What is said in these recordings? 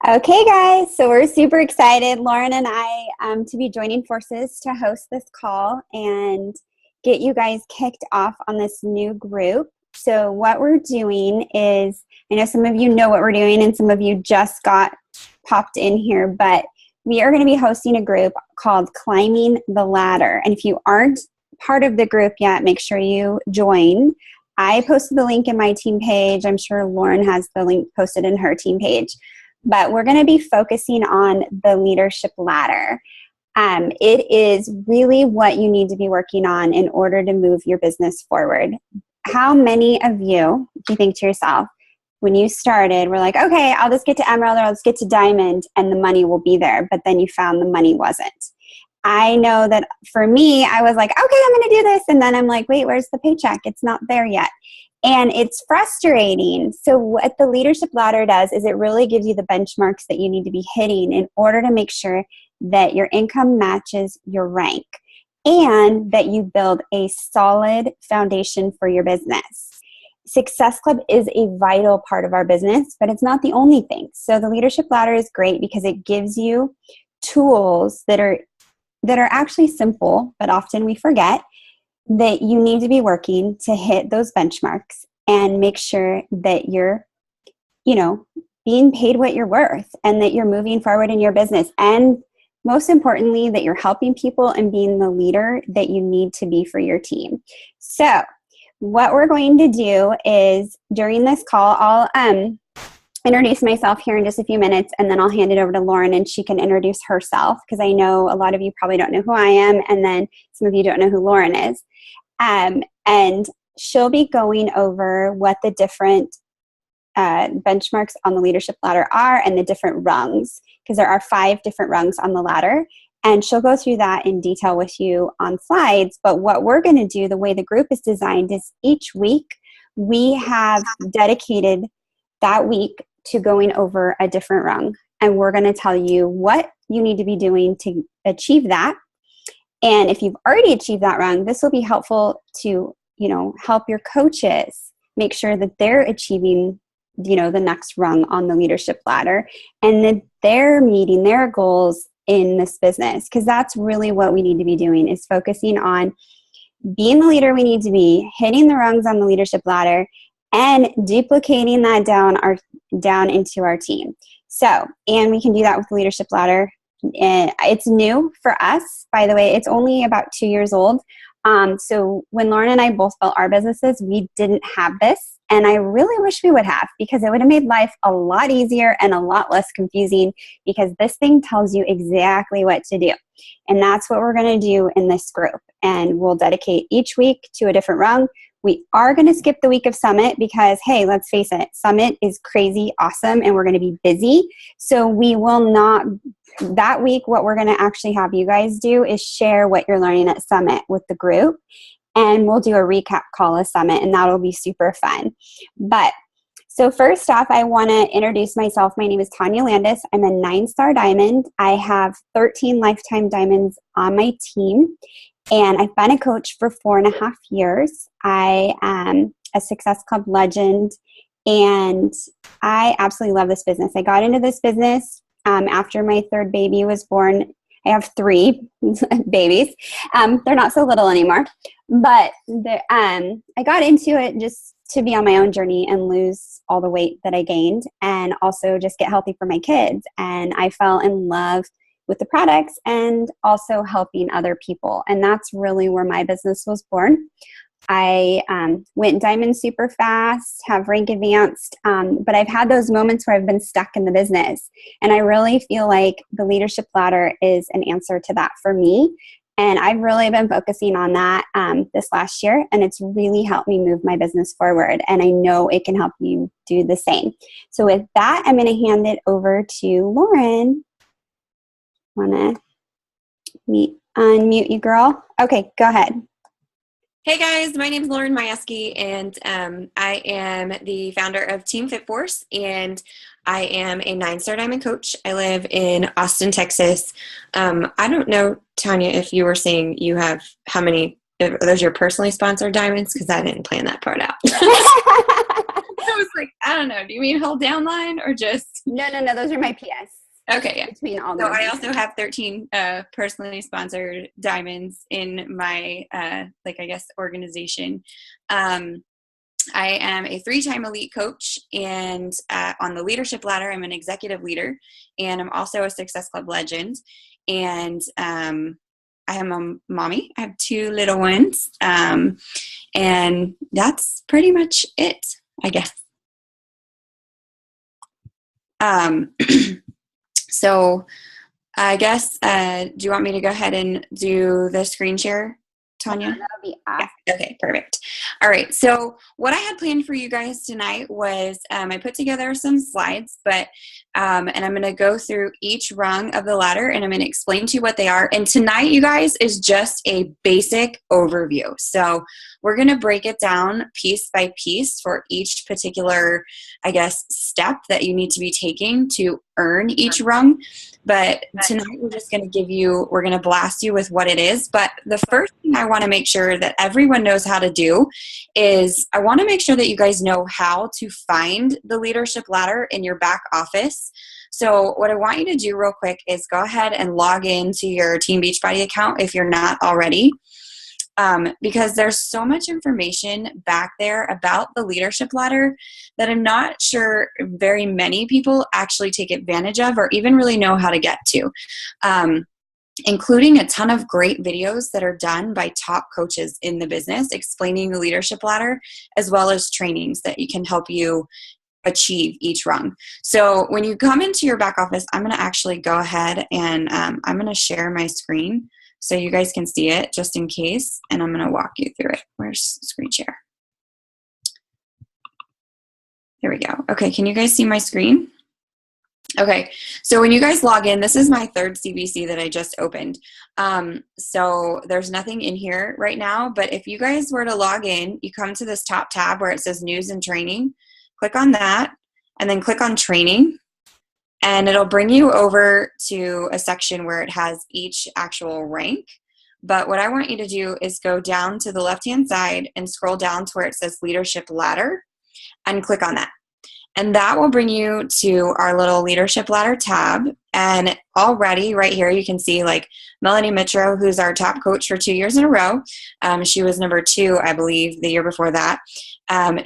Okay, guys, so we're super excited, Lauren and I, to be joining forces to host this call and get you guys kicked off on this new group. So what we're doing is, I know some of you know what we're doing and some of you just got popped in here, but we are going to be hosting a group called Climbing the Ladder. And if you aren't part of the group yet, make sure you join. I posted the link in my team page. I'm sure Lauren has the link posted in her team page. But we're going to be focusing on the leadership ladder. It is really what you need to be working on in order to move your business forward. How many of you, do you think to yourself, when you started, were like, okay, I'll just get to Emerald or I'll just get to Diamond and the money will be there, but then you found the money wasn't? I know that for me, I was like, okay, I'm going to do this. And then I'm like, wait, where's the paycheck? It's not there yet. And it's frustrating. So what the leadership ladder does is it really gives you the benchmarks that you need to be hitting in order to make sure that your income matches your rank and that you build a solid foundation for your business. Success Club is a vital part of our business, but it's not the only thing. So the leadership ladder is great because it gives you tools that are actually simple, but often we forget that you need to be working to hit those benchmarks and make sure that you're, being paid what you're worth and that you're moving forward in your business. And most importantly, that you're helping people and being the leader that you need to be for your team. So what we're going to do is during this call, I'll introduce myself here in just a few minutes, and then I'll hand it over to Lauren and she can introduce herself because I know a lot of you probably don't know who I am, and then some of you don't know who Lauren is. And she'll be going over what the different benchmarks on the leadership ladder are and the different rungs, because there are 5 different rungs on the ladder. And she'll go through that in detail with you on slides. But what we're going to do, the way the group is designed, is each week we have dedicated that week to going over a different rung. And we're going to tell you what you need to be doing to achieve that. And if you've already achieved that rung, this will be helpful to, help your coaches make sure that they're achieving, the next rung on the leadership ladder and that they're meeting their goals in this business. Because that's really what we need to be doing, is focusing on being the leader we need to be, hitting the rungs on the leadership ladder, and duplicating that down into our team. So, and we can do that with the leadership ladder. And it's new for us, by the way. It's only about 2 years old. So when Lauren and I both built our businesses, we didn't have this. And I really wish we would have, because it would have made life a lot easier and a lot less confusing, because this thing tells you exactly what to do. And that's what we're going to do in this group. And we'll dedicate each week to a different rung. We are going to skip the week of Summit because, hey, let's face it, Summit is crazy awesome and we're going to be busy. So we will not, that week, what we're going to actually have you guys do is share what you're learning at Summit with the group. And we'll do a recap call of Summit, and that'll be super fun. But so first off, I want to introduce myself. My name is Tanya Landis. I'm a 9-star diamond. I have 13 lifetime diamonds on my team. And I've been a coach for 4.5 years. I am a Success Club legend, and I absolutely love this business. I got into this business after my 3rd baby was born. I have 3 babies. They're not so little anymore. But I got into it just to be on my own journey and lose all the weight that I gained, and also just get healthy for my kids. And I fell in love with the products and also helping other people. And that's really where my business was born. I went diamond super fast, have rank advanced, but I've had those moments where I've been stuck in the business. And I really feel like the leadership ladder is an answer to that for me. And I've really been focusing on that this last year, and it's really helped me move my business forward. And I know it can help you do the same. So with that, I'm going to hand it over to Lauren. Want to unmute you, girl? Okay, go ahead. Hey guys, my name is Lauren Majewski, and I am the founder of Team Fit Force, and I am a 9-star diamond coach. I live in Austin, Texas. I don't know, Tanya, if you were saying you have are those your personally sponsored diamonds? Because I didn't plan that part out. I was like, I don't know. Do you mean hold down line or just? No. Those are my PS. Okay, yeah. Between all So those. I also have 13 personally sponsored diamonds in my, like, I guess, organization. I am a 3-time elite coach, and on the leadership ladder, I'm an executive leader, and I'm also a Success Club legend. And I am a mommy. I have 2 little ones, and that's pretty much it, I guess. So I guess, do you want me to go ahead and do the screen share, Tanya? That would be awesome. Yeah. Okay, perfect. All right. So what I had planned for you guys tonight was I put together some slides, but and I'm going to go through each rung of the ladder, and I'm going to explain to you what they are. And tonight, you guys, is just a basic overview. So we're going to break it down piece by piece for each particular, I guess, step that you need to be taking to earn each rung. But tonight we're just going to we're going to blast you with what it is. But the first thing I want to make sure that everyone knows how to do is I want to make sure that you guys know how to find the leadership ladder in your back office. So what I want you to do real quick is go ahead and log into your Team Beachbody account if you're not already. Because there's so much information back there about the leadership ladder that I'm not sure very many people actually take advantage of or even really know how to get to, including a ton of great videos that are done by top coaches in the business explaining the leadership ladder, as well as trainings that can help you achieve each rung. So when you come into your back office, I'm going to actually go ahead and I'm going to share my screen so you guys can see it just in case, and I'm going to walk you through it. Where's screen share? There we go. Okay, can you guys see my screen? Okay, so when you guys log in, this is my 3rd CBC that I just opened. So there's nothing in here right now, but if you guys were to log in, you come to this top tab where it says News and Training. Click on that, and then click on Training. And it'll bring you over to a section where it has each actual rank. But what I want you to do is go down to the left-hand side and scroll down to where it says Leadership Ladder and click on that. And that will bring you to our little Leadership Ladder tab. And already right here you can see like Melanie Mitro, who's our top coach for 2 years in a row. She was number 2, I believe, the year before that.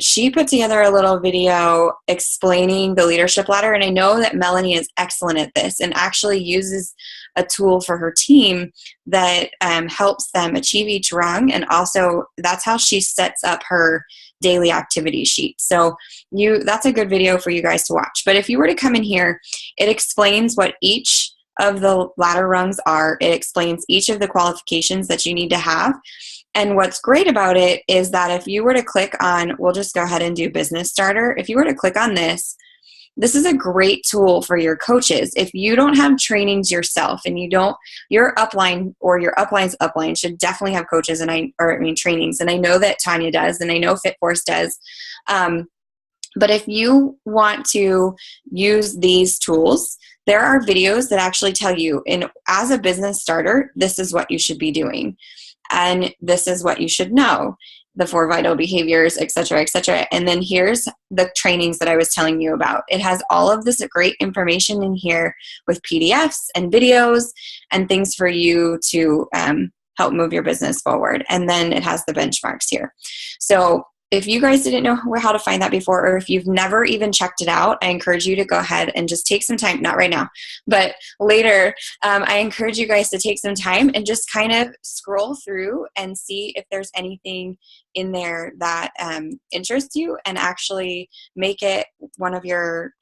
She put together a little video explaining the leadership ladder, and I know that Melanie is excellent at this and actually uses a tool for her team that helps them achieve each rung, and also that's how she sets up her daily activity sheet. So that's a good video for you guys to watch. But if you were to come in here, it explains what each of the ladder rungs are. It explains each of the qualifications that you need to have. And what's great about it is that if you were to click on, we'll just go ahead and do Business Starter. If you were to click on this, this is a great tool for your coaches. If you don't have trainings yourself and your upline or your upline's upline should definitely have coaches trainings. And I know that Tanya does, and I know FitForce does. But if you want to use these tools, there are videos that actually tell you, as a business starter, this is what you should be doing. And this is what you should know, the 4 vital behaviors, et cetera, et cetera. And then here's the trainings that I was telling you about. It has all of this great information in here with PDFs and videos and things for you to help move your business forward. And then it has the benchmarks here. So if you guys didn't know how to find that before, or if you've never even checked it out, I encourage you to go ahead and just take some time, not right now, but later, I encourage you guys to take some time and just kind of scroll through and see if there's anything in there that interests you, and actually make it one of your,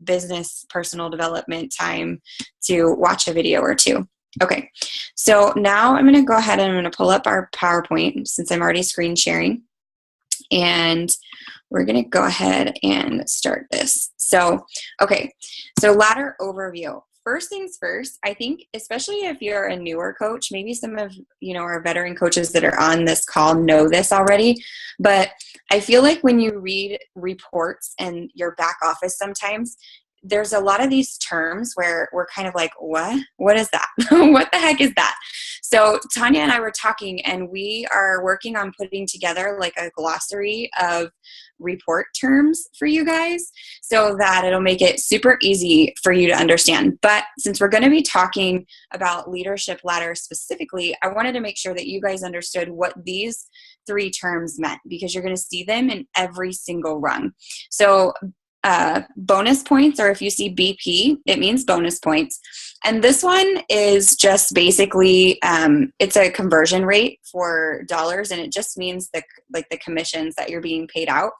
business personal development time to watch a video or 2. Okay, so now I'm going to go ahead and I'm going to pull up our PowerPoint since I'm already screen sharing. And we're going to go ahead and start this. So, okay, so ladder overview. First things first, I think, especially if you're a newer coach, maybe some of, our veteran coaches that are on this call know this already, but I feel like when you read reports in your back office sometimes, there's a lot of these terms where we're kind of like, what is that? What the heck is that? So Tanya and I were talking, and we are working on putting together like a glossary of report terms for you guys so that it'll make it super easy for you to understand. But since we're going to be talking about leadership ladder specifically, I wanted to make sure that you guys understood what these 3 terms meant, because you're going to see them in every single rung. So bonus points, or if you see BP, it means bonus points. And this one is just basically, it's a conversion rate for dollars, and it just means the commissions that you're being paid out.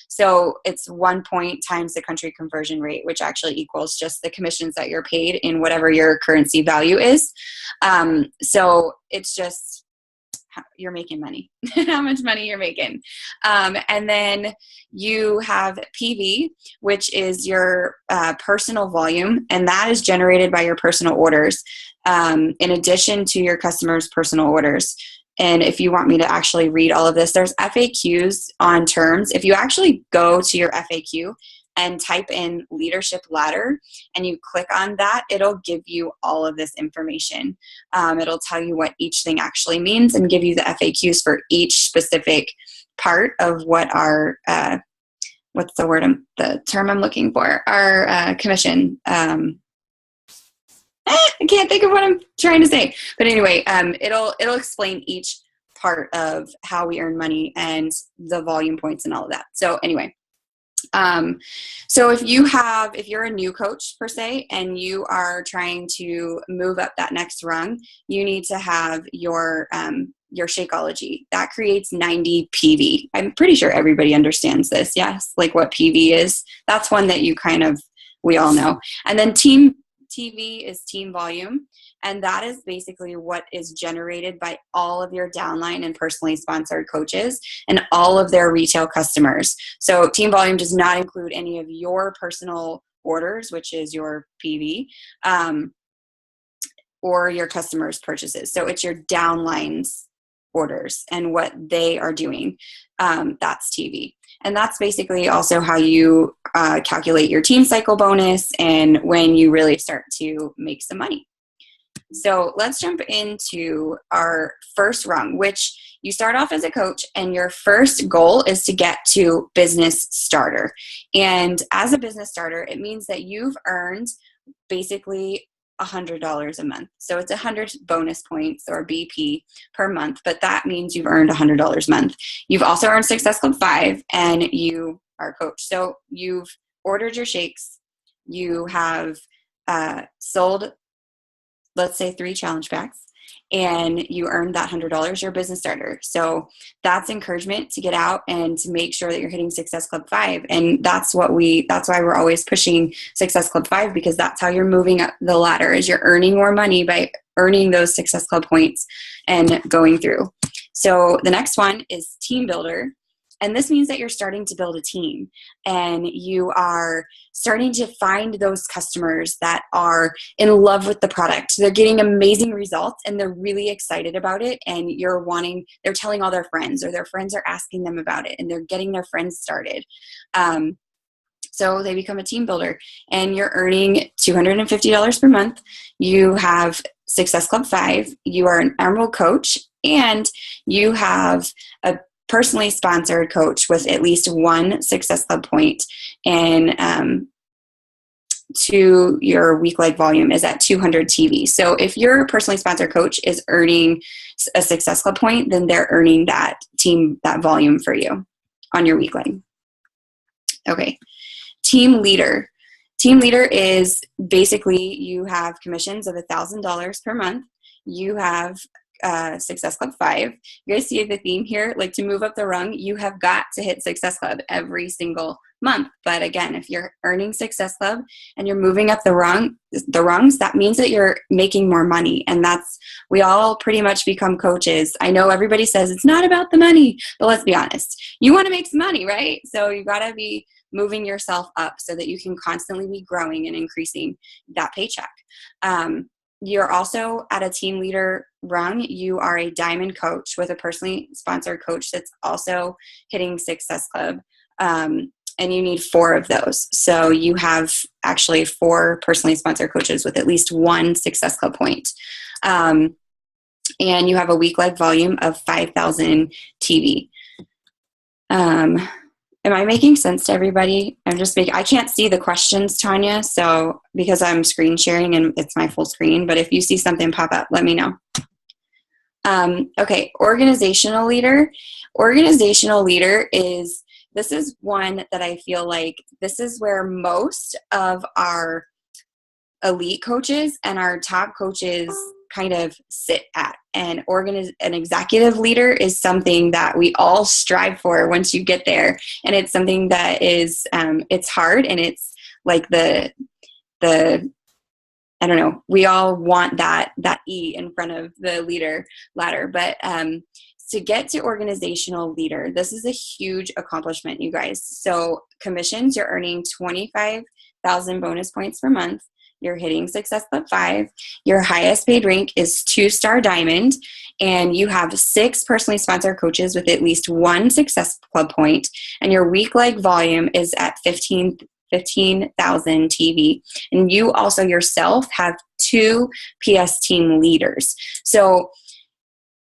So it's 1 point times the country conversion rate, which actually equals just the commissions that you're paid in whatever your currency value is. So it's just, you're making money, how much money you're making. And then you have PV, which is your personal volume, and that is generated by your personal orders, in addition to your customers' personal orders. And if you want me to actually read all of this, there's FAQs on terms. If you actually go to your FAQ and type in leadership ladder and you click on that, it'll give you all of this information. It'll tell you what each thing actually means and give you the FAQs for each specific part of what our, what's the word, the term I'm looking for, our commission. I can't think of what I'm trying to say. But anyway, it'll explain each part of how we earn money and the volume points and all of that. So anyway, so if you're a new coach per se, and you are trying to move up that next rung, you need to have your Shakeology. That creates 90 PV. I'm pretty sure everybody understands this. Yes. Like what PV is. That's one that we all know. And then Team TV is team volume. And that is basically what is generated by all of your downline and personally sponsored coaches and all of their retail customers. So team volume does not include any of your personal orders, which is your PV, or your customers' purchases. So it's your downlines orders and what they are doing. That's TV. And that's basically also how you calculate your team cycle bonus and when you really start to make some money. So let's jump into our first rung, which you start off as a coach, and your first goal is to get to business starter. And as a business starter, it means that you've earned basically $100 a month. So it's 100 bonus points or BP per month, but that means you've earned $100 a month. You've also earned Success Club 5, and you are a coach. So you've ordered your shakes. You have sold, let's say, 3 challenge packs, and you earned that $100, you're a business starter. So that's encouragement to get out and to make sure that you're hitting Success Club 5. And that's why we're always pushing Success Club 5, because that's how you're moving up the ladder, is you're earning more money by earning those Success Club points and going through. So the next one is Team Builder. And this means that you're starting to build a team, and you are starting to find those customers that are in love with the product. They're getting amazing results and they're really excited about it. And they're telling all their friends, or their friends are asking them about it, and they're getting their friends started. So they become a team builder, and you're earning $250 per month. You have Success Club 5. You are an Emerald coach, and you have a personally sponsored coach with at least 1 Success Club point, and to your week leg volume is at 200 TV. So if your personally sponsored coach is earning a Success Club point, then they're earning that volume for you on your week leg. Okay. Team Leader. Team Leader is basically, you have commissions of $1,000 per month. You have Success Club 5. You guys see the theme here? Like, to move up the rung, you have got to hit Success Club every single month. But again, if you're earning Success Club and you're moving up the rungs, that means that you're making more money. And we all pretty much become coaches. I know everybody says it's not about the money, but let's be honest. You want to make some money, right? So you got to be moving yourself up so that you can constantly be growing and increasing that paycheck. You're also at a team leader rung. You are a diamond coach with a personally sponsored coach that's also hitting Success Club. And you need 4 of those. So you have actually 4 personally sponsored coaches with at least 1 Success Club point. and you have a week-like volume of 5,000 TV. Am I making sense to everybody? I can't see the questions, Tanya, so because I'm screen sharing and it's my full screen, but if you see something pop up, let me know. Okay, organizational leader. Organizational leader this is one that I feel like this is where most of our elite coaches and our top coaches kind of sit at. And an executive leader is something that we all strive for once you get there. And it's something that is, it's hard, and it's like the I don't know, we all want that E in front of the leader ladder. But to get to organizational leader, this is a huge accomplishment, you guys. So commissions, you're earning 25,000 bonus points per month. You're hitting Success Club 5. Your highest paid rank is 2-star diamond, and you have 6 personally sponsored coaches with at least 1 Success Club point, and your week-like volume is at 15,000 TV. And you also yourself have 2 PS team leaders. So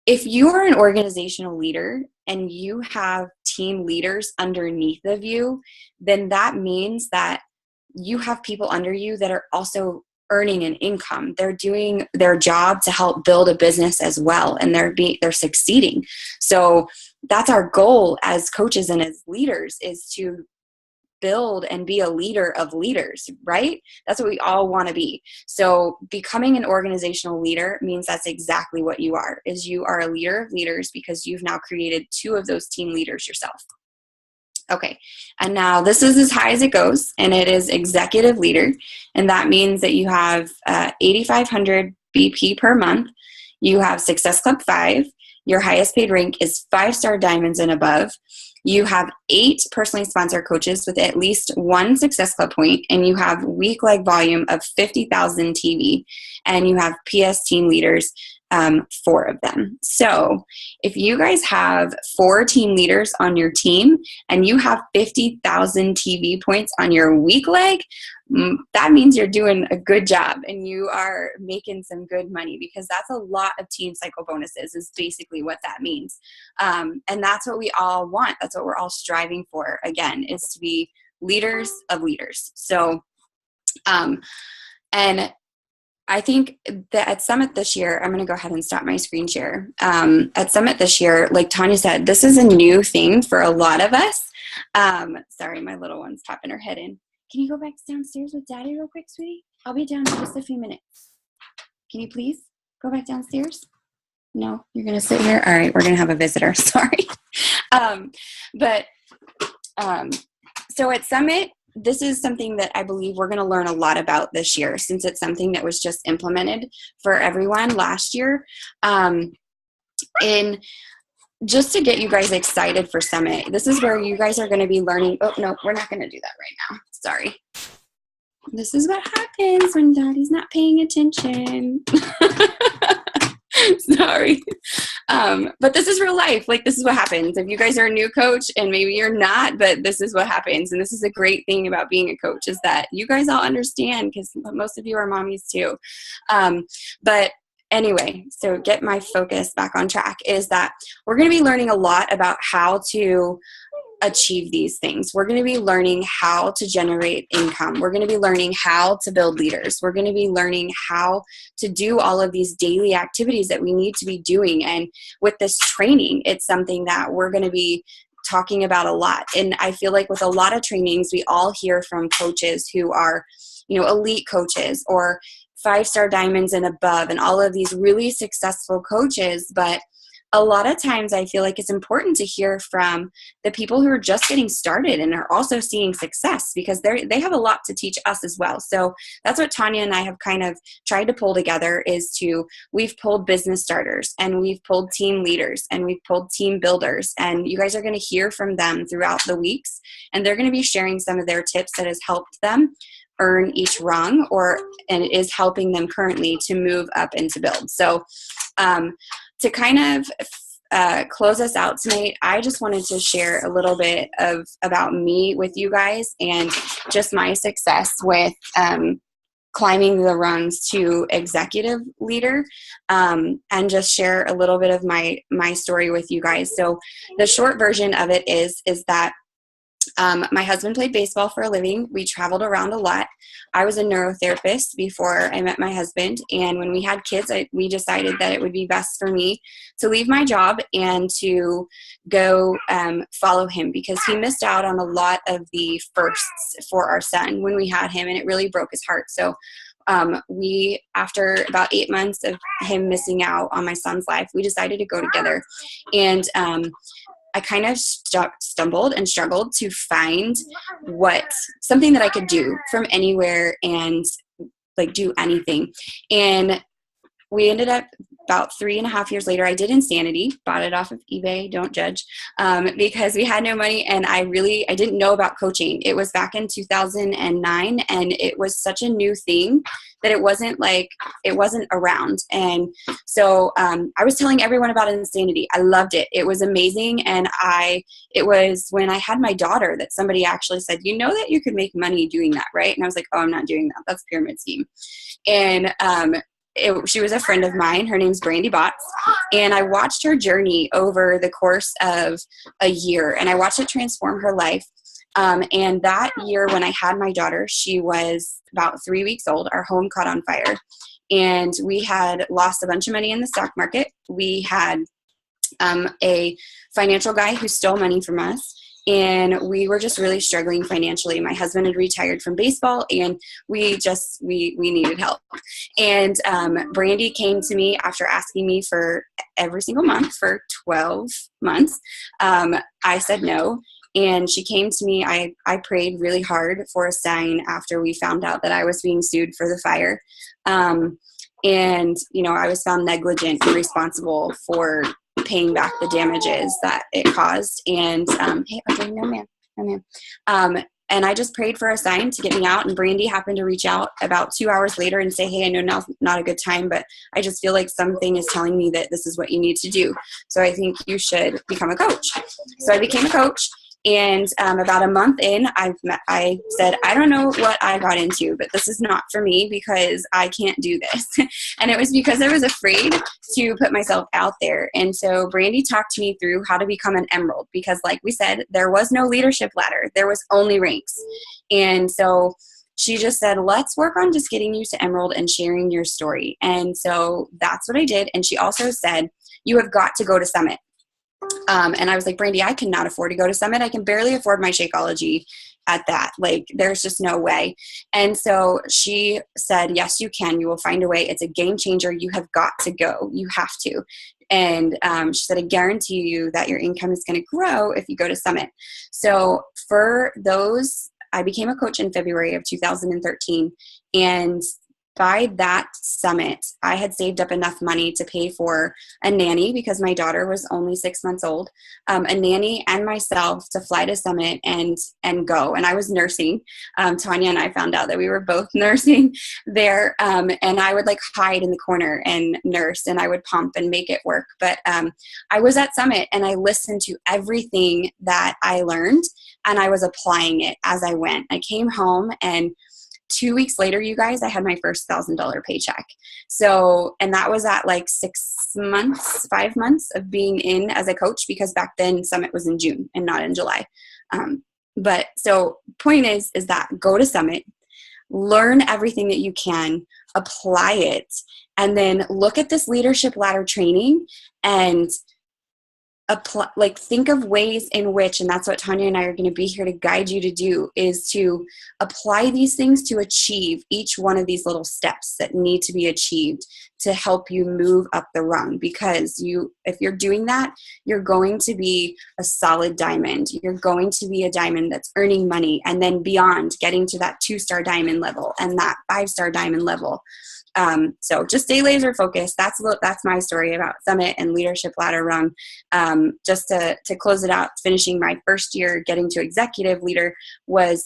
if you are an organizational leader and you have team leaders underneath of you, then that means that you have people under you that are also earning an income. They're doing their job to help build a business as well, and they're succeeding. So that's our goal as coaches and as leaders, is to build and be a leader of leaders, right? That's what we all want to be. So becoming an organizational leader means that's exactly what you are, is you are a leader of leaders because you've now created 2 of those team leaders yourself. Okay, and now this is as high as it goes, and it is executive leader, and that means that you have 8,500 BP per month. You have Success Club 5. Your highest paid rank is 5-star diamonds and above. You have 8 personally sponsored coaches with at least 1 Success Club point, and you have week-like volume of 50,000 TV, and you have PS team leaders, 4 of them. So if you guys have 4 team leaders on your team and you have 50,000 TV points on your week leg, that means you're doing a good job and you are making some good money, because that's a lot of team cycle bonuses is basically what that means. And that's what we all want. That's what we're all striving for, again, is to be leaders of leaders. So, and I think that at Summit this year, I'm going to go ahead and stop my screen share. At Summit this year, like Tanya said, this is a new thing for a lot of us. Sorry, my little one's popping her head in. Can you go back downstairs with Daddy real quick, sweetie? I'll be down in just a few minutes. Can you please go back downstairs? No, you're going to sit here? All right, we're going to have a visitor. Sorry. So at Summit, this is something that I believe we're going to learn a lot about this year, since it's something that was just implemented for everyone last year. And just to get you guys excited for Summit, this is where you guys are going to be learning. Oh, no, we're not going to do that right now. Sorry. This is what happens when Daddy's not paying attention. Sorry. But this is real life. Like, this is what happens. If you guys are a new coach, and maybe you're not, but this is what happens. And this is a great thing about being a coach, is that you guys all understand, because most of you are mommies too. But anyway, so get my focus back on track, is that we're going to be learning a lot about how to achieve these things. We're going to be learning how to generate income. We're going to be learning how to build leaders. We're going to be learning how to do all of these daily activities that we need to be doing. And with this training, it's something that we're going to be talking about a lot. And I feel like with a lot of trainings, we all hear from coaches who are, elite coaches or 5-star diamonds and above, and all of these really successful coaches. But a lot of times I feel like it's important to hear from the people who are just getting started and are also seeing success, because they have a lot to teach us as well. So that's what Tanya and I have kind of tried to pull together, we've pulled business starters, and we've pulled team leaders, and we've pulled team builders, and you guys are going to hear from them throughout the weeks, and they're going to be sharing some of their tips that has helped them earn each rung, and it is helping them currently to move up and to build. So to kind of close us out tonight, I just wanted to share a little bit about me with you guys, and just my success with climbing the rungs to executive leader, and just share a little bit of my story with you guys. So the short version of it is that my husband played baseball for a living. We traveled around a lot. I was a neurotherapist before I met my husband. And when we had kids, we decided that it would be best for me to leave my job and to go follow him, because he missed out on a lot of the firsts for our son when we had him, and it really broke his heart. So we, after about 8 months of him missing out on my son's life, we decided to go together. And I kind of stumbled and struggled to find something that I could do from anywhere and like do anything. And we ended up about 3.5 years later, I did Insanity, bought it off of eBay, don't judge, because we had no money, and I didn't know about coaching. It was back in 2009, and it was such a new thing that it wasn't around. And so I was telling everyone about Insanity. I loved it. It was amazing. And it was when I had my daughter that somebody actually said, you know that you could make money doing that, right? And I was like, oh, I'm not doing that. That's a pyramid scheme. And she was a friend of mine. Her name's Brandy Botts. And I watched her journey over the course of a year, and I watched it transform her life. And that year when I had my daughter, she was about 3 weeks old. Our home caught on fire, and we had lost a bunch of money in the stock market. We had a financial guy who stole money from us, and we were just really struggling financially. My husband had retired from baseball, and we needed help. And Brandy came to me after asking me for every single month for 12 months. I said no. And she came to me. I prayed really hard for a sign after we found out that I was being sued for the fire. And, I was found negligent and responsible for paying back the damages that it caused. And, hey, Audrey, no ma'am. And I just prayed for a sign to get me out. And Brandy happened to reach out about 2 hours later and say, hey, I know now's not a good time, but I just feel like something is telling me that this is what you need to do. So I think you should become a coach. So I became a coach. And about a month in, I said, I don't know what I got into, but this is not for me because I can't do this. And it was because I was afraid to put myself out there. And so Brandy talked me through how to become an emerald, because like we said, there was no leadership ladder. There was only ranks. And so she just said, let's work on just getting you to emerald and sharing your story. And so that's what I did. And she also said, you have got to go to Summit. And I was like, Brandy, I cannot afford to go to Summit. I can barely afford my Shakeology at that. Like, there's just no way. And so she said, yes, you can. You will find a way. It's a game changer. You have got to go. You have to. And she said, I guarantee you that your income is going to grow if you go to Summit. So for those, I became a coach in February of 2013. And by that summit, I had saved up enough money to pay for a nanny, because my daughter was only 6 months old, a nanny and myself to fly to Summit and go. And I was nursing. Tanya and I found out that we were both nursing there. And I would like hide in the corner and nurse, and I would pump and make it work. But I was at Summit, and I listened to everything that I learned, and I was applying it as I went. I came home, and 2 weeks later, you guys, I had my first $1,000 paycheck. So, and that was at like 5 months of being in as a coach, because back then Summit was in June and not in July. But so point is that go to Summit, learn everything that you can, apply it, and then look at this leadership ladder training and apply, like think of ways in which, and that's what Tanya and I are going to be here to guide you to do, is to apply these things to achieve each one of these little steps that need to be achieved to help you move up the rung. Because if you're doing that, you're going to be a solid diamond. You're going to be a diamond that's earning money, and then beyond, getting to that 2-star diamond level and that 5-star diamond level. So just stay laser focused. That's my story about Summit and leadership ladder rung. Just to close it out, finishing my first year, getting to executive leader was,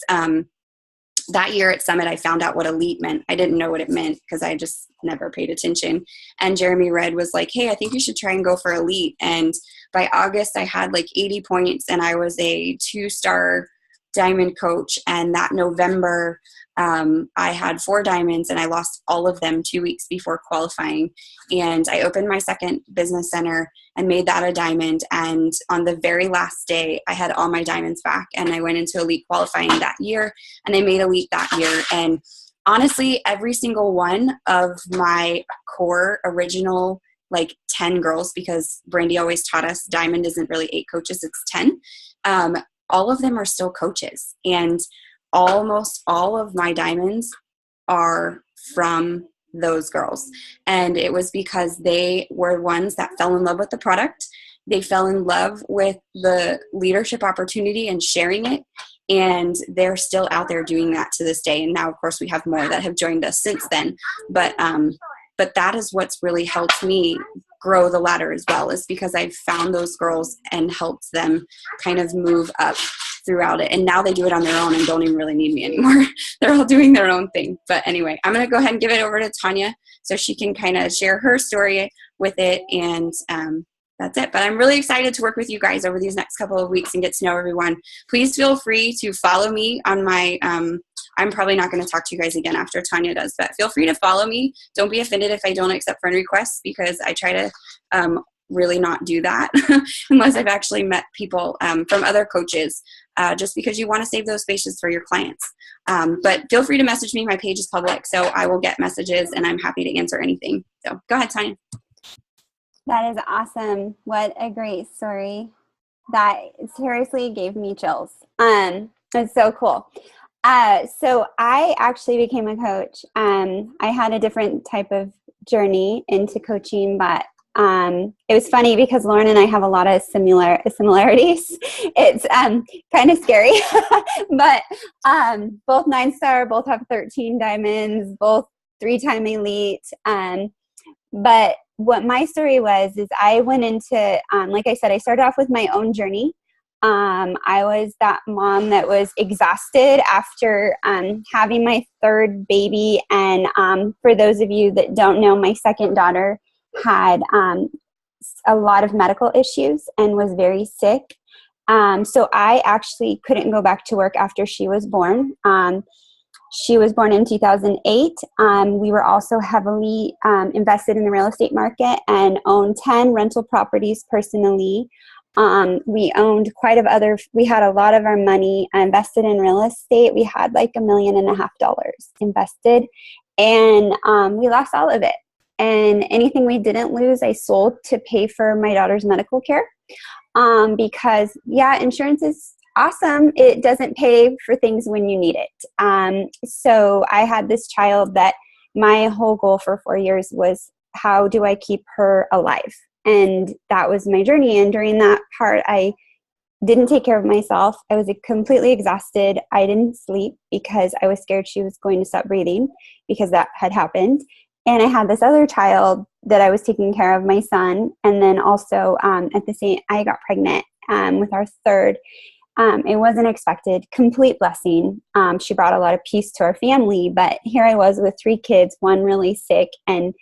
that year at Summit, I found out what elite meant. I didn't know what it meant because I just never paid attention. And Jeremy Red was like, hey, I think you should try and go for elite. And by August, I had like 80 points, and I was a 2-star diamond coach. And that November, I had 4 diamonds and I lost all of them 2 weeks before qualifying. And I opened my second business center and made that a diamond. And on the very last day, I had all my diamonds back, and I went into elite qualifying that year, and I made elite that year. And honestly, every single one of my core original, like 10 girls, because Brandy always taught us diamond isn't really 8 coaches, it's 10. All of them are still coaches, and almost all of my diamonds are from those girls. And it was because they were ones that fell in love with the product. They fell in love with the leadership opportunity and sharing it. And they're still out there doing that to this day. And now, of course, we have more that have joined us since then. But that is what's really helped me grow the ladder as well, is because I've found those girls and helped them kind of move up throughout it. And now they do it on their own and don't even really need me anymore. They're all doing their own thing. But anyway, I'm going to go ahead and give it over to Tanya so she can kind of share her story with it. And that's it. But I'm really excited to work with you guys over these next couple of weeks and get to know everyone. Please feel free to follow me on my, I'm probably not going to talk to you guys again after Tanya does, but feel free to follow me. Don't be offended if I don't accept friend requests, because I try to really not do that unless I've actually met people from other coaches, just because you want to save those spaces for your clients. But feel free to message me. My page is public, so I will get messages and I'm happy to answer anything. So go ahead, Tanya. That is awesome. What a great story. That seriously gave me chills. It's so cool. So I actually became a coach. I had a different type of journey into coaching, but it was funny because Lauren and I have a lot of similarities. It's kind of scary, but both 9-star, both have 13 diamonds, both 3-time elite. But what my story was is I went into, like I said, I started off with my own journey. I was that mom that was exhausted after having my 3rd baby. And for those of you that don't know, my second daughter had a lot of medical issues and was very sick. So I actually couldn't go back to work after she was born. She was born in 2008. We were also heavily invested in the real estate market and owned 10 rental properties personally. We owned we had a lot of our money invested in real estate. We had like $1.5 million invested, and we lost all of it. And anything we didn't lose, I sold to pay for my daughter's medical care. Because insurance is awesome. It doesn't pay for things when you need it. So I had this child that my whole goal for 4 years was, how do I keep her alive? And that was my journey. And during that part, I didn't take care of myself. I was completely exhausted. I didn't sleep because I was scared she was going to stop breathing, because that had happened. And I had this other child that I was taking care of, my son. And then also I got pregnant with our 3rd. It wasn't expected, complete blessing. She brought a lot of peace to our family, but here I was with 3 kids, one really sick, and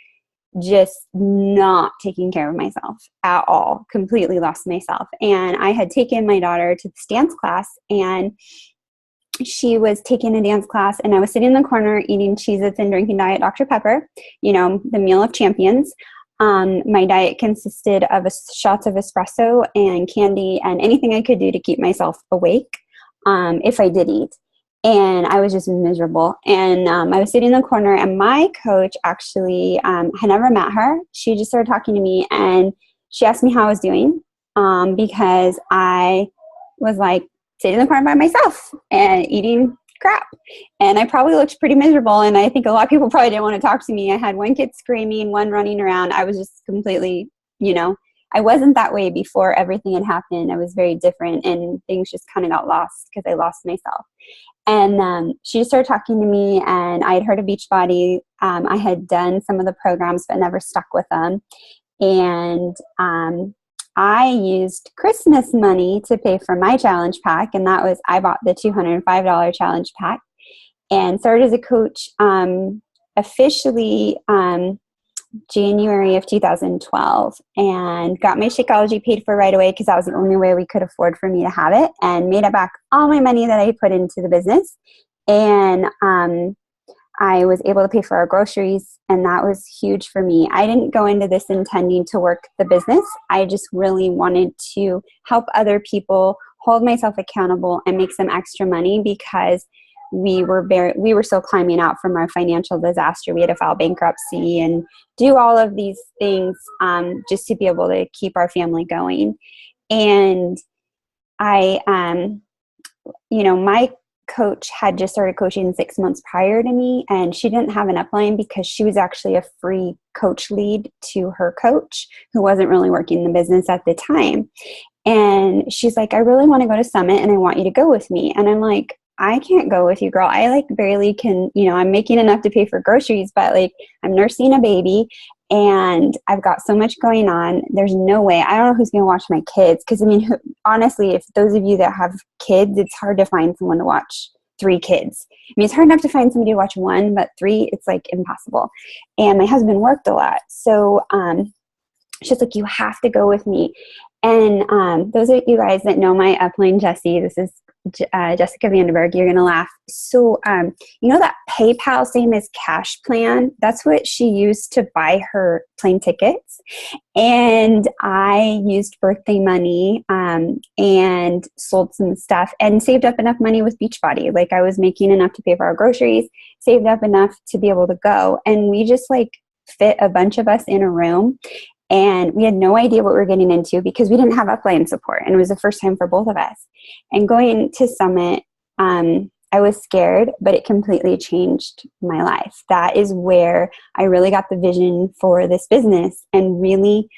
just not taking care of myself at all, completely lost myself. And I had taken my daughter to this dance class, and she was taking a dance class, and I was sitting in the corner eating Cheez-Its and drinking Diet Dr. Pepper, the meal of champions. My diet consisted of shots of espresso and candy and anything I could do to keep myself awake if I did eat. And I was just miserable. And I was sitting in the corner, and my coach actually had never met her. She just started talking to me, and she asked me how I was doing because I was like sitting in the corner by myself and eating crap. And I probably looked pretty miserable. And I think a lot of people probably didn't want to talk to me. I had one kid screaming, one running around. I was just completely, I wasn't that way before everything had happened. I was very different, and things just kind of got lost because I lost myself. And she just started talking to me, and I had heard of Beachbody. I had done some of the programs, but never stuck with them. And I used Christmas money to pay for my challenge pack, and that was, I bought the $205 challenge pack and started as a coach officially January of 2012 and got my Shakeology paid for right away because that was the only way we could afford for me to have it, and made it back all my money that I put into the business. And I was able to pay for our groceries, and that was huge for me. I didn't go into this intending to work the business. I just really wanted to help other people, hold myself accountable, and make some extra money because we were still climbing out from our financial disaster. We had to file bankruptcy and do all of these things just to be able to keep our family going. And I, my coach had just started coaching 6 months prior to me, and she didn't have an upline because she was actually a free coach lead to her coach who wasn't really working the business at the time. And she's like, I really want to go to Summit and I want you to go with me. And I'm like, I can't go with you, girl. I barely can, I'm making enough to pay for groceries, but I'm nursing a baby and I've got so much going on. There's no way. I don't know who's going to watch my kids. Because honestly, if those of you that have kids, it's hard to find someone to watch 3 kids. It's hard enough to find somebody to watch 1, but 3, it's impossible. And my husband worked a lot. So she's like, you have to go with me. And those of you guys that know my upline, Jessie, this is Jessica Vandenberg, you're going to laugh. So, that PayPal same as cash plan, that's what she used to buy her plane tickets. And I used birthday money and sold some stuff and saved up enough money with Beachbody. I was making enough to pay for our groceries, saved up enough to be able to go. And we just fit a bunch of us in a room. And we had no idea what we were getting into because we didn't have upline support. And it was the first time for both of us. And going to Summit, I was scared, but it completely changed my life. That is where I really got the vision for this business and really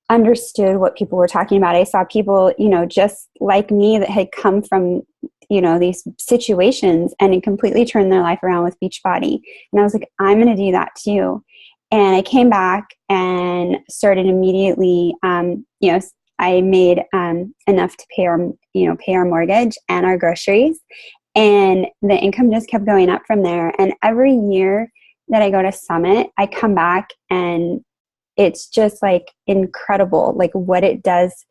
understood what people were talking about. I saw people, just like me that had come from, these situations, and it completely turned their life around with Beachbody. And I was like, I'm going to do that too. And I came back and started immediately, I made enough to pay our mortgage and our groceries. And the income just kept going up from there. And every year that I go to Summit, I come back and it's just incredible, what it does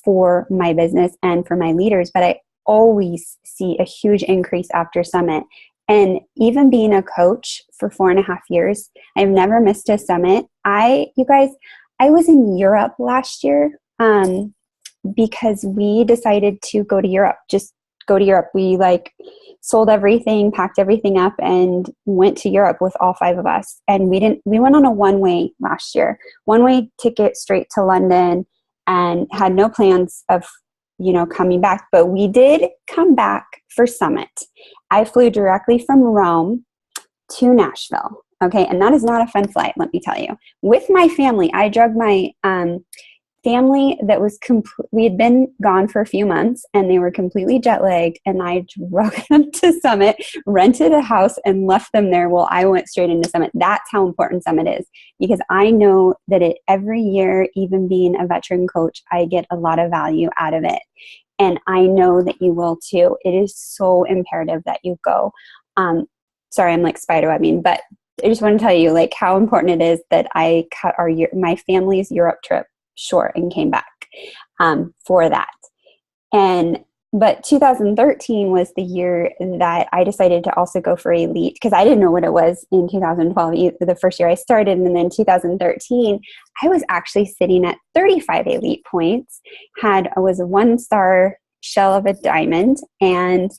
for my business and for my leaders. But I always see a huge increase after Summit. And even being a coach for 4.5 years, I've never missed a Summit. I was in Europe last year because we decided to go to Europe, just go to Europe. We sold everything, packed everything up, and went to Europe with all 5 of us. And we went on a one-way last year, one-way ticket straight to London, and had no plans of coming back. But we did come back for Summit. I flew directly from Rome to Nashville. Okay. And that is not a fun flight, let me tell you. With my family, I drug my family that was we had been gone for a few months and they were completely jet lagged, and I drug them to Summit, rented a house, and left them there while I went straight into Summit. That's how important Summit is, because I know that every year, even being a veteran coach, I get a lot of value out of it. And I know that you will too. It is so imperative that you go. Sorry, I'm spiderwebbing, but I just want to tell you how important it is that I cut my family's Europe trip short and came back for that. But 2013 was the year that I decided to also go for Elite, because I didn't know what it was in 2012, the first year I started. And then 2013, I was actually sitting at 35 Elite points, was a 1-star shell of a diamond, and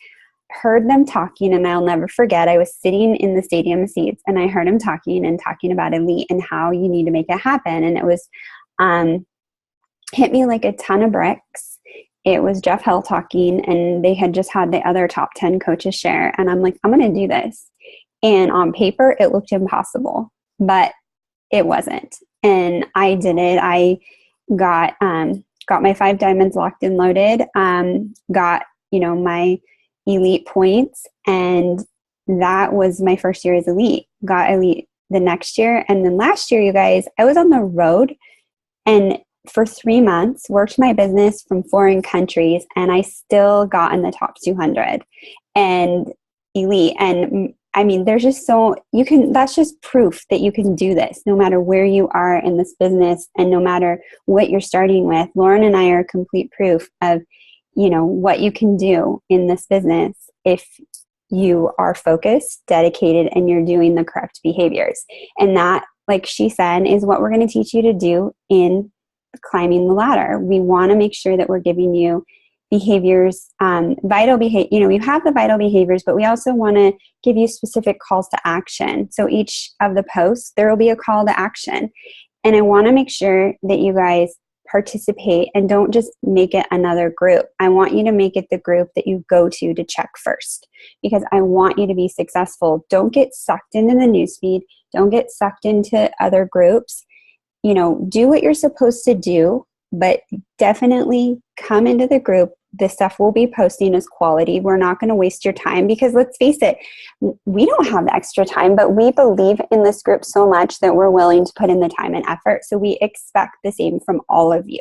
heard them talking. And I'll never forget, I was sitting in the stadium seats and I heard them talking about Elite and how you need to make it happen. And it was hit me like a ton of bricks. It was Jeff Hell talking, and they had just had the other top 10 coaches share. And I'm like, I'm going to do this. And on paper, it looked impossible, but it wasn't. And I did it. I got my 5 diamonds locked and loaded, got, my Elite points. And that was my first year as Elite. Got Elite the next year. And then last year, you guys, I was on the road and for 3 months, worked my business from foreign countries, and I still got in the top 200 and Elite. And I mean, there's just that's just proof that you can do this no matter where you are in this business and no matter what you're starting with. Lauren and I are complete proof of, what you can do in this business if you are focused, dedicated, and you're doing the correct behaviors. And that, like she said, is what we're going to teach you to do in climbing the ladder. We want to make sure that we're giving you behaviors, vital behavior. We have the vital behaviors, but we also want to give you specific calls to action. So each of the posts, there will be a call to action. And I want to make sure that you guys participate and don't just make it another group. I want you to make it the group that you go to check first, because I want you to be successful. Don't get sucked into the newsfeed. Don't get sucked into other groups. Do what you're supposed to do, but definitely come into the group. The stuff we'll be posting is quality. We're not going to waste your time, because let's face it, we don't have extra time, but we believe in this group so much that we're willing to put in the time and effort. So we expect the same from all of you.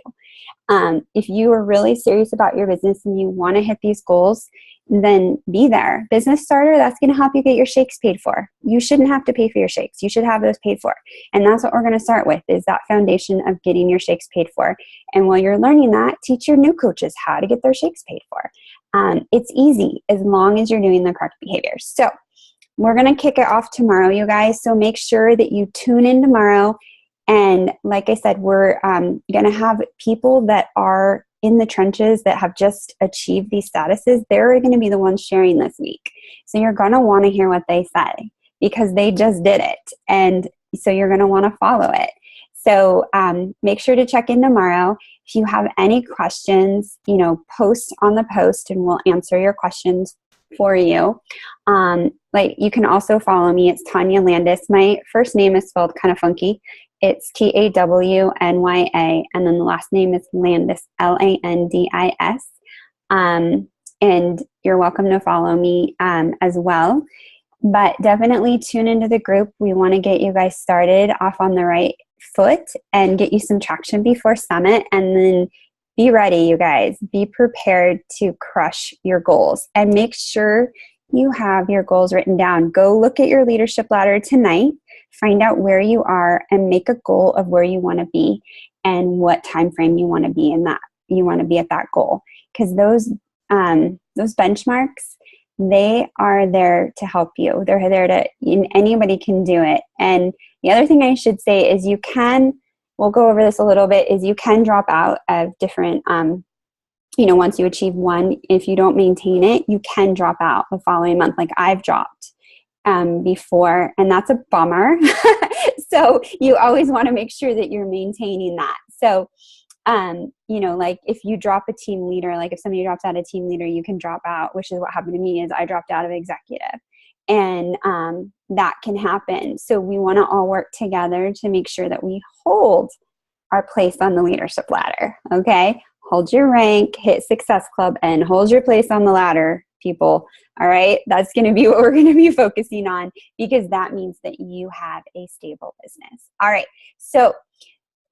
If you are really serious about your business and you want to hit these goals, then be there. Business Starter, that's going to help you get your shakes paid for. You shouldn't have to pay for your shakes. You should have those paid for. And that's what we're going to start with, is that foundation of getting your shakes paid for. And while you're learning that, teach your new coaches how to get their shakes paid for. It's easy as long as you're doing the correct behaviors. So we're going to kick it off tomorrow, you guys. So make sure that you tune in tomorrow. And like I said, we're going to have people that are in the trenches that have just achieved these statuses. They're going to be the ones sharing this week. So you're going to want to hear what they say, because they just did it. And so you're going to want to follow it. So make sure to check in tomorrow. If you have any questions, post on the post and we'll answer your questions for you. You can also follow me. It's Tanya Landis. My first name is spelled kind of funky. It's Tawnya, and then the last name is Landis, Landis. And you're welcome to follow me as well. But definitely tune into the group. We want to get you guys started off on the right foot and get you some traction before Summit. And then be ready, you guys. Be prepared to crush your goals. And make sure you have your goals written down. Go look at your leadership ladder tonight. Find out where you are and make a goal of where you want to be and what time frame you want to be in that. You want to be at that goal, because those benchmarks, they are there to help you. They're there to, anybody can do it. And the other thing I should say is we'll go over this a little bit, is you can drop out of different, once you achieve one, if you don't maintain it, you can drop out the following month. Like I've dropped before, and that's a bummer. So you always want to make sure that you're maintaining that. So, if you drop a team leader, like if somebody drops out a team leader, you can drop out, which is what happened to me. Is I dropped out of executive, and that can happen. So we want to all work together to make sure that we hold our place on the leadership ladder. Okay. Hold your rank, hit Success Club, and hold your place on the ladder, people. All right. That's going to be what we're going to be focusing on, because that means that you have a stable business. All right. So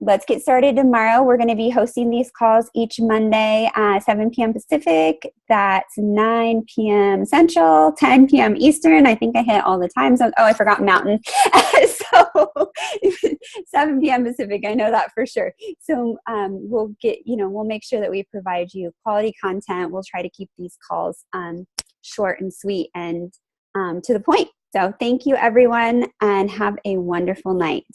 let's get started tomorrow. We're going to be hosting these calls each Monday at 7 p.m. Pacific. That's 9 p.m. Central, 10 p.m. Eastern. I think I hit all the times. Oh, I forgot Mountain. So 7 p.m. Pacific. I know that for sure. So we'll make sure that we provide you quality content. We'll try to keep these calls short and sweet and to the point. So thank you, everyone, and have a wonderful night.